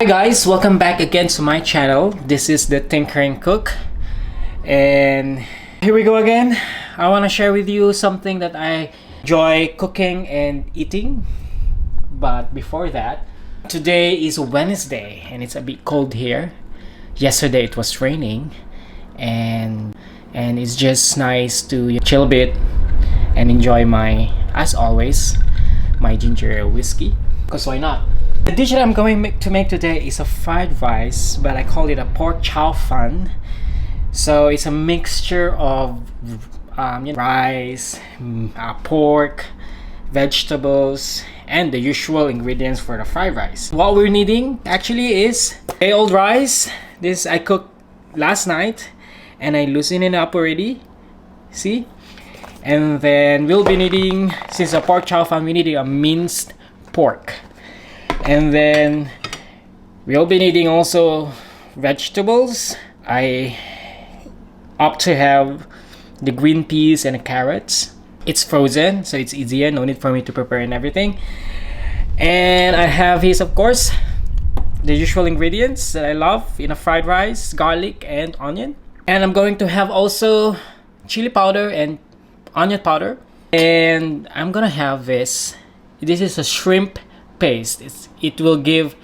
Hi guys, welcome back again to my channel. This is the Tinkering Cook, and here we go again. I want to share with you something that I enjoy cooking and eating. But before that, today is Wednesday and it's a bit cold here. Yesterday it was raining, and it's just nice to chill a bit and enjoy as always, my ginger ale whiskey. Because why not? The dish that I'm going to make today is a fried rice, but I call it a pork chow fan. So it's a mixture of rice, pork, vegetables, and the usual ingredients for the fried rice. What we're needing actually is day-old rice. This I cooked last night and I loosened it up already. See? And then we'll be needing, since a pork chow fan, we need a minced pork. And then we'll be needing also vegetables. I opt to have the green peas and the carrots. It's frozen, so it's easier, no need for me to prepare and everything. And I have his, of course, the usual ingredients that I love in a fried rice: garlic and onion. And I'm going to have also chili powder and onion powder. And I'm gonna have this is a shrimp paste. It will give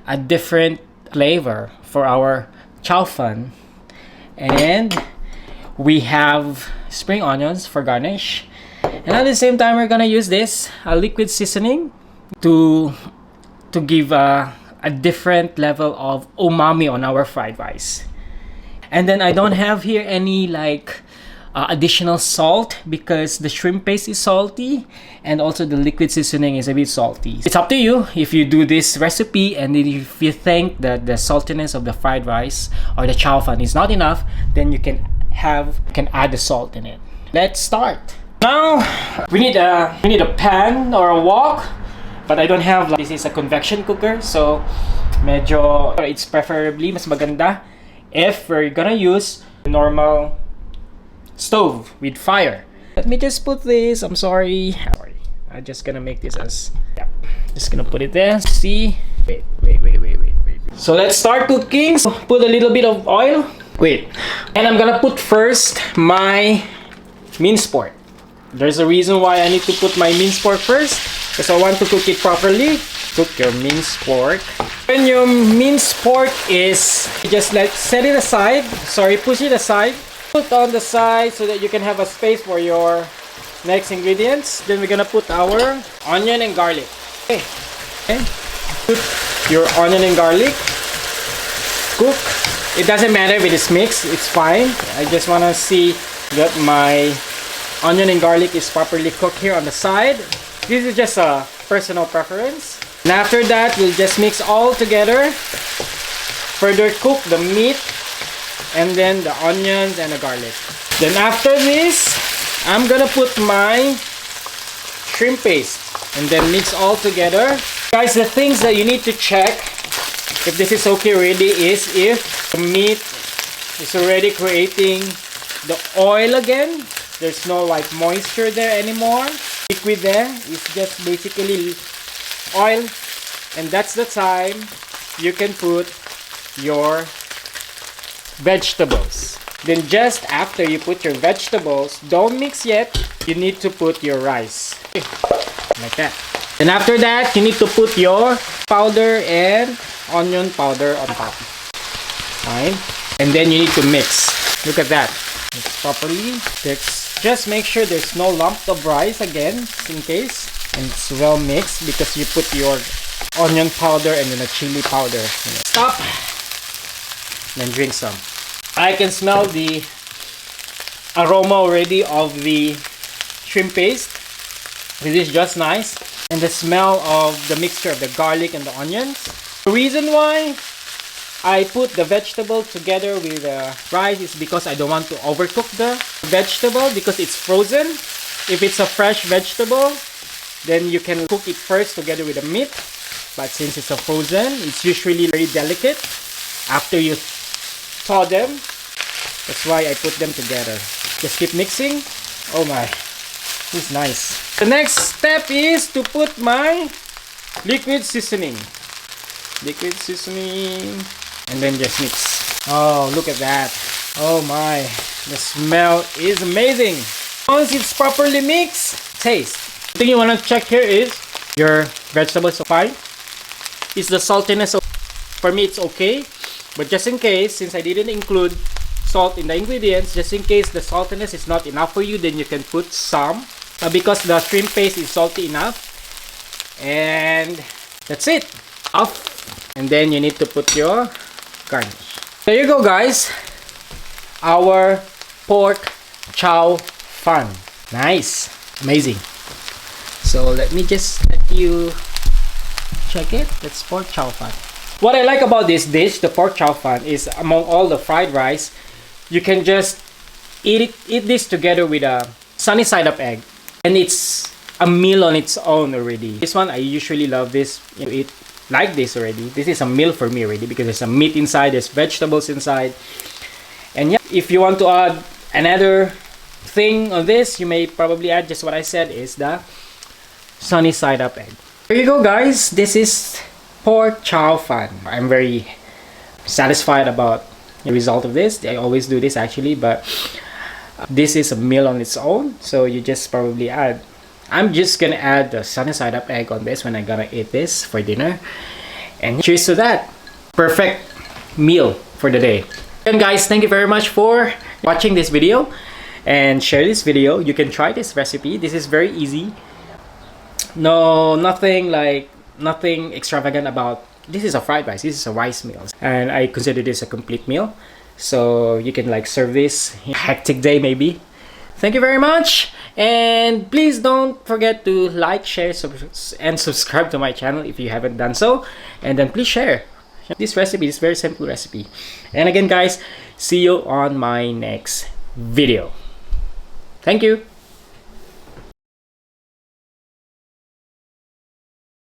a different flavor for our chow fan. And we have spring onions for garnish. And at the same time, we're gonna use this liquid seasoning to give a different level of umami on our fried rice. And then I don't have here any additional salt because the shrimp paste is salty and also the liquid seasoning is a bit salty. It's up to you if you do this recipe, and if you think that the saltiness of the fried rice or the chow fan is not enough, then you can add the salt in it. Let's start. Now we need a pan or a wok, but I don't have. This is a convection cooker, so it's preferably mas maganda if we're gonna use normal stove with fire. Let me just put this. I'm sorry. I'm just gonna make this just gonna put it there. See? Wait. So let's start cooking. So put a little bit of oil. And I'm gonna put first my minced pork. There's a reason why I need to put my minced pork first, because I want to cook it properly. Cook your minced pork. When your minced pork is, just set it aside. Push it aside. Put on the side so that you can have a space for your next ingredients. Then we're gonna put our onion and garlic. Okay. Put your onion and garlic. Cook. It doesn't matter if it is mixed, it's fine. I just wanna see that my onion and garlic is properly cooked here on the side. This is just a personal preference. And after that, we'll just mix all together. Further cook the meat, and then the onions and the garlic. Then after this, I'm gonna put my shrimp paste and then mix all together. Guys, the things that you need to check if this is okay already is if the meat is already creating the oil again. There's no moisture there anymore. Liquid there is just basically oil, and that's the time you can put your vegetables. Then just after you put your vegetables, don't mix yet, you need to put your rice. Like that. Then after that, you need to put your powder and onion powder on top. Fine. And then you need to mix. Look at that. Mix properly. Just make sure there's no lump of rice again, in case. And it's well mixed because you put your onion powder and then the chili powder. Stop. Then drink some. I can smell the aroma already of the shrimp paste. This is just nice. And the smell of the mixture of the garlic and the onions. The reason why I put the vegetable together with the rice is because I don't want to overcook the vegetable because it's frozen. If it's a fresh vegetable, then you can cook it first together with the meat. But since it's a frozen, it's usually very delicate after you thaw them. That's why I put them together. Just keep mixing. Oh my, this is nice. The next step is to put my liquid seasoning. liquid seasoning, and then just mix. Oh, look at that. Oh my, the smell is amazing. Once it's properly mixed, taste. The thing you want to check here is your vegetables are fine. Is the saltiness for me it's okay, but just in case, since I didn't include salt in the ingredients, just in case the saltiness is not enough for you, then you can put some because the shrimp paste is salty enough. And that's it. Off. And then you need to put your garnish. There you go, guys. Our pork chow fan. Nice. Amazing. So let me just let you check it. That's pork chow fan. What I like about this dish, the pork chow fan, is among all the fried rice, you can just eat this together with a sunny side up egg, and it's a meal on its own already. This one I usually love this, you know, eat like this already. This is a meal for me already because there's some meat inside, there's vegetables inside, and yeah, if you want to add another thing on this, you may probably add just what I said is the sunny side up egg. There you go, guys. This is pork chow fan. I'm very satisfied about the result of this. I always do this actually, but this is a meal on its own, so you just probably add, I'm just gonna add the sunny side up egg on this when I'm gonna eat this for dinner. And cheers to that. Perfect meal for the day. And guys, thank you very much for watching this video and share this video. You can try this recipe. This is very easy. No, nothing extravagant about this. Is a fried rice. This is a rice meal, and I consider this a complete meal. So you can like serve this in a hectic day maybe. Thank you very much, and please don't forget to like, share, and subscribe to my channel if you haven't done so. And then please share this recipe, this very simple recipe. And again, guys, see you on my next video. Thank you.